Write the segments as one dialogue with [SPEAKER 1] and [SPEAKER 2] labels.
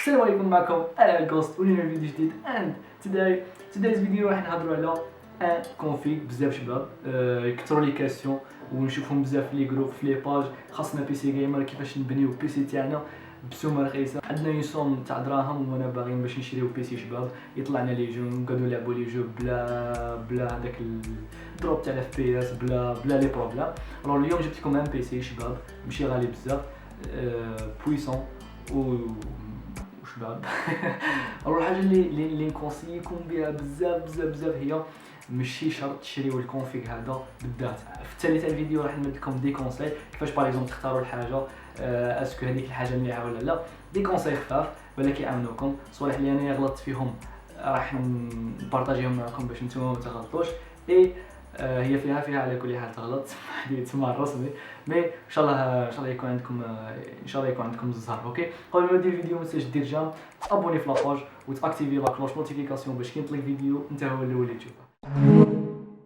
[SPEAKER 1] السلام عليكم، معكم انا الجوست ولينا فيديو جديد. and today's video راح نهضروا على ان كونفيغ. بزاف شباب يكثروا لي كاستيون ونشوفهم بزاف في لي جروب في لي باج. خاصنا بي سي جيمر، كيفاش نبنيو بيسي تاعنا بسومه رخيصه. عندنا يوسوم تاع دراهم وانا باغيين باش نشريو بيسي شباب يطلعنا لي جو نقعدوا نلعبوا لي جو بلا هذاك الدروب تاع الاف بي اس بلا لي بروبليم. اليوم جبت لكم ان بيسي شباب ماشي غالي بزاف، بويسون شباب. الحاجه اللي نكونسيكم بها بزاف هي ماشي شرط تشريو الكونفيغ هذا بالذات. في التالي تاع الفيديو راح نمد لكم دي كونساي كيفاش باغ اكزومبل تختاروا الحاجه، اسكو هذيك الحاجه مليحه ولا لا. دي كونساي خفاف ولكن يعاونوكم، صوالح اللي انا غلطت فيهم راح نبارطاجيهم معكم باش نتوما ما تغلطوش. هي فيها على كل حال تغلط تسمع الرسمي، مي ان شاء الله يكون عندكم الزهر. اوكي، قبل ما نبدا الفيديو ما تنساش دير جام، تابوني في لاباج وتاكتيفي لا كلوش نوتيفيكاسيون باش كي نطلق فيديو انت هو الاول اللي تشوفه.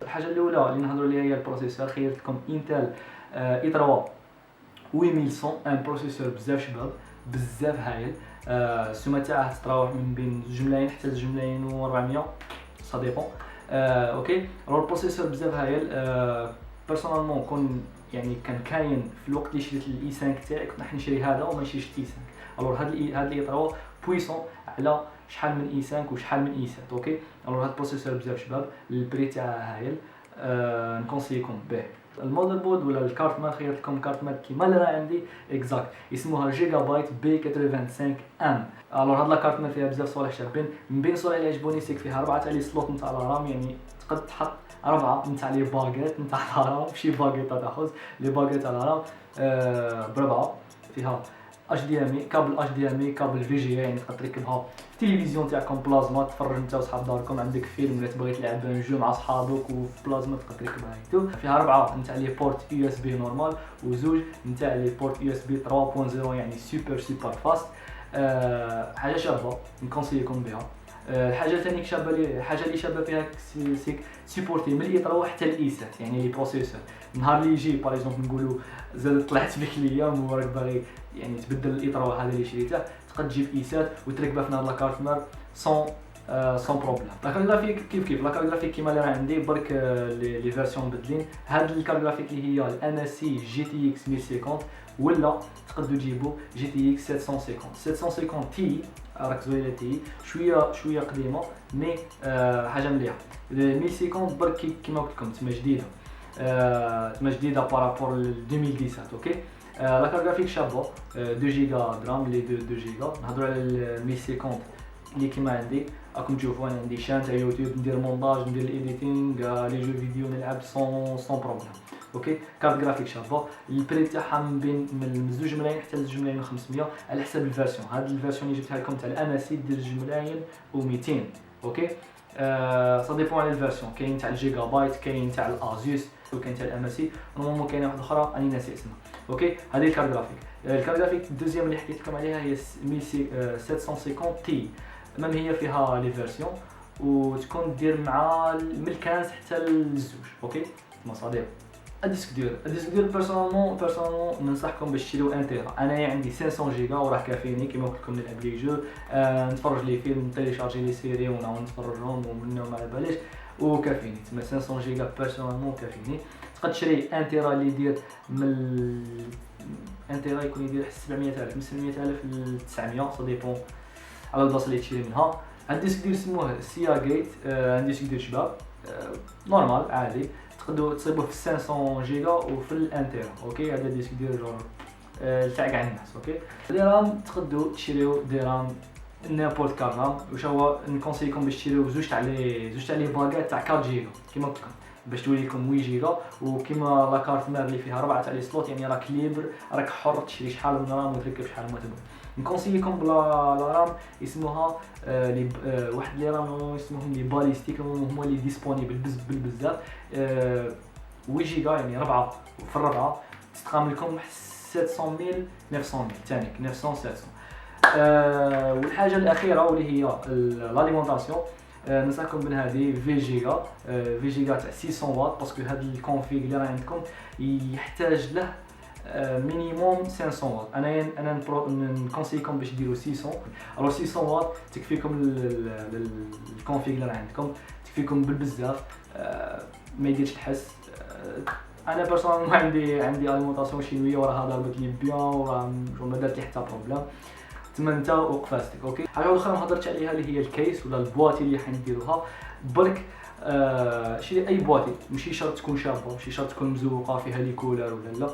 [SPEAKER 1] الحاجه الاولى اللي نهضروا عليها هي البروسيسور. خيرت لكم انتل اي 3 8100، ان بروسيسور بزاف شباب بزاف هايل. السومه تاعه تتراوح من بين 2 ملايين حتى 2 ملايين و400 سا ديبون. اوكي، البروسيسور بزاف هايل. بيرسونالمون كان كاين في الوقت اللي شريت الاي 5 تاعي كنت راح نشري هذا وما نشريش اي 5. هذا الاي 3 بويسون على شحال من اي 5 وشحال من اي 7. اوكي، هذا البروسيسور بزاف شباب، البري تاعه هايل، نكونسيكم به. المودر بورد ولا الكارت مان، خيرت لكم كارت مان كيما اللي راه عندي اكزاكت، اسمها جيجا بايت بي 85 ام. هاد لاكارت مان فيها بزاف صوالح شابين. من بين الصوالح اللي عجبوني سيك فيها 4 تاع لي سلوت نتاع الرام، يعني تقد تحط 4 نتاع لي باغيت نتاع الرام، ماشي باغيت تاخذ لي باغيت تاع الرام ب4. فيها اش دي ام اي، كابل اش دي ام اي، كابل في جي، يعني تقدر تركبها في التلفزيون تاعكم بلازما تفرج انت وصحاب داركم، عندك فيلم ولا تبغي تلعب ان جو مع صحابك وفي بلازما تقدر تركبها هيتو. فيها 4 نتاع لي بورت يو اس بي نورمال وزوج نتاع لي بورت يو اس بي 3.0، يعني سوبر فاست. حاجه شابه نكونسيكم بها. الحاجه الثانيه الحاجه اللي شابه فيها سيك سيبورتي من الاي 3 حتى الاي 7، يعني لي بروسيسور النهار اللي يجي باغ اكزومبل نقولوا زاد طلعت بك الايام وراك باغي يعني تبدل الاي 3 هذا اللي شريته، تقدر تجيب اي 7 وتركبه في هاد لاكارت مار سون بروبليم. لاكارغرافيك كيف لاكارغرافيك كيما اللي راه عندي، برك لي فيرسيون مبدلين. هاد الكارغرافيك اللي هي الام اس سي جي تي اكس 1050، ولا تقدروا تجيبوا جي تي اكس 750 تي. ركزوا على تي، شويه قديمه مي حاجه مليحه. 1050 برك كيما قلت لكم تما جديده بارابور ل 2017. اوكي، لا كارغرافيك شابه، 2 جيجا درام، لي 2 جيجا. نهضروا على 1050 اللي كيما عندي راكم تشوفوا. انا عندي شان تاع يوتيوب ندير مونتاج، ندير الايديتينغ، لي جو فيديو نلعب سون بروبليم. اوكي، كارت جرافيك شابه. البري تاعها من 2 ملايين حتى 2 ملايين و500 على حسب الفيرسيون. هاد الفيرسيون اللي جبتها لكم تاع الام اس سي دير 2 ملايين و200. اوكي، سا ديبون على الفيرسيون. كاين تاع الجيجا بايت، كاين تاع الازوس، وكاين تاع الام اس سي، نورمالمون كاينه واحده اخرى راني ناسي اسمها. اوكي، هذه الكارت جرافيك. الكارت جرافيك الدوزيام اللي حكيت لكم عليها هي 750 تي. المهم هي فيها لي فيرسيون وتكون دير مع من 15 حتى للزوج. اوكي، مصادر الديسك دير بيرسونالمون ننصحكم باش تشريو ان تيرا. انا عندي 500 جيجا وراه كافيني كيما قلت لكم نلعب لي جو، نتفرج لي فيلم، نتيليشارجي لي سيري ونعاود نتفرجهم ومنهم على باليش وكافيني. تما 500 جيجا بيرسونالمون كافيني. تقدر تشري ان تيرا اللي يدير من ان تيرا يكون يدير 700,000 من 700,000 ل 900، سا ديبون على البلاصه اللي تشري منها. الديسك دير سموه سيا جيت، ديسك دير شباب نورمال عادي، تقدروا تصيبوه في 500 جيجا وفي الانتيرا. اوكي، هذا ديسك دير جور تاع كاع الناس. اوكي، لي رام تقدروا تشريو دي رام نيمبورت كار رام. واش هو نكونسيكم باش تشريو زوج تاع لي باغات تاع 4 جيجا كيما قلت لكم باش تولي لكم 8 جيجا. وكيما لا كارت مير اللي فيها 4 تاع لي سلوت، يعني راك ليبر، راك حر تشري شحال من رام وتركب شحال ما تبغي. نكونسيكم بلا رام اسمها واحد لي رام اسمهم لي باليستيك، هما اللي ديسپونيبل بزاف 8 جيجا، يعني 4 في الربعه تستقام لكم 700,000 900,000 تانيك 900 700. والحاجه الاخيره واللي هي لاليمونطاسيون، ننصحكم من هذه في جيجا تاع 600 واط، باسكو هذا الكونفيغ اللي راه عندكم يحتاج له مينيموم 500 واط. انا نكونسيكم باش ديروا 600. الوغ 600 واط تكفيكم الكونفيغ اللي عندكم، تكفيكم بالبزاف، ما يديرش الحس. انا بيرسونيل عندي اليمونطاسيون شينويه وراها ضربت لي بيان وراه ما دارت لي حتى بروبليم. تما انت وقفاستك. اوكي، حاجه اخرى ما هضرتش عليها اللي هي الكيس ولا البواتي اللي حنديروها. برك شري اي بواتي، ماشي شرط تكون شابه، ماشي شرط تكون مزوقه فيها لي كولر ولا لا،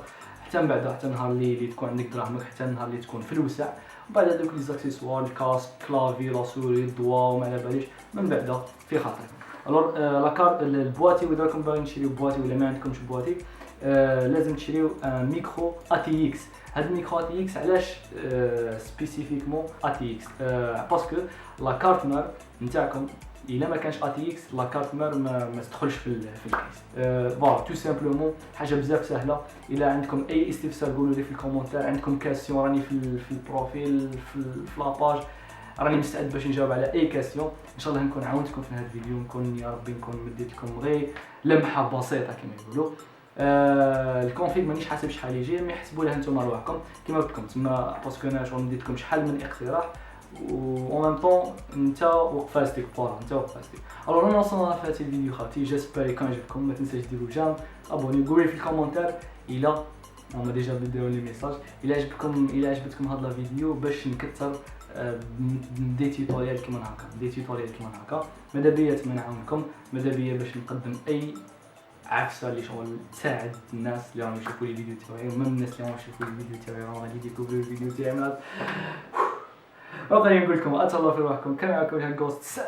[SPEAKER 1] حتى من بعد، حتى النهار اللي تكون عندك دراهمك، حتى النهار اللي تكون في الوسع، وبعد هذوك لي زاكسيسوار، الكاسك، كلافي، لا سوري، الضوا وما على باليش، من بعد في خاطرك. الوغ لاكارت البواتي، واذا راكم باغيين تشريو بواتي ولا ما عندكمش بواتي، لازم تشريو ميكرو اتي اكس. هاد الميكرو اتي اكس علاش سبيسيفيكمون اتي اكس؟ باسكو لا كارت مير نتاعكم الا ما كانش اتي اكس، لا كارت مير ما تدخلش في الكيس. فوالا تو سامبلومون، حاجه بزاف سهله. الا عندكم اي استفسار قولوا لي في الكومونتير، عندكم كاسيون راني في البروفيل في لاباج، راني مستعد باش نجاوب على اي كاسيون. ان شاء الله نكون عاونتكم في هذا الفيديو، نكون يا ربي نكون مديت لكم غير لمحه بسيطه كما يقولوا. الكونفيغ مانيش حاسب شحال يجي، مي حسبوا له نتوما رواحكم كيما قلت لكم تما، باسكو انا شغل نديت لكم شحال من اقتراح، و ميم طون انت وقفاستك فوالا، انت وقفاستك. الوغ انا وصلنا في هذا الفيديو خاوتي، جيسبر يكون عجبكم. ما تنساش ديروا جيم، ابوني، قولوا في الكومونتير الا هما ديجا بداو لي ميساج الا عجبتكم هذا الفيديو، باش نكثر دي توتوريال كيما هكا. ماذا بيا نتمنى نعاونكم، ماذا بيا باش نقدم اي عفسه اللي شغل تساعد الناس اللي راهم يشوفوا لي فيديو تاعي، ومن الناس اللي راهم يشوفوا لي فيديو تاعي راهم غادي يديكوفريو الفيديو تاعي. وغادي نقول لكم اتهلاو في روحكم، كان معكم الجوست.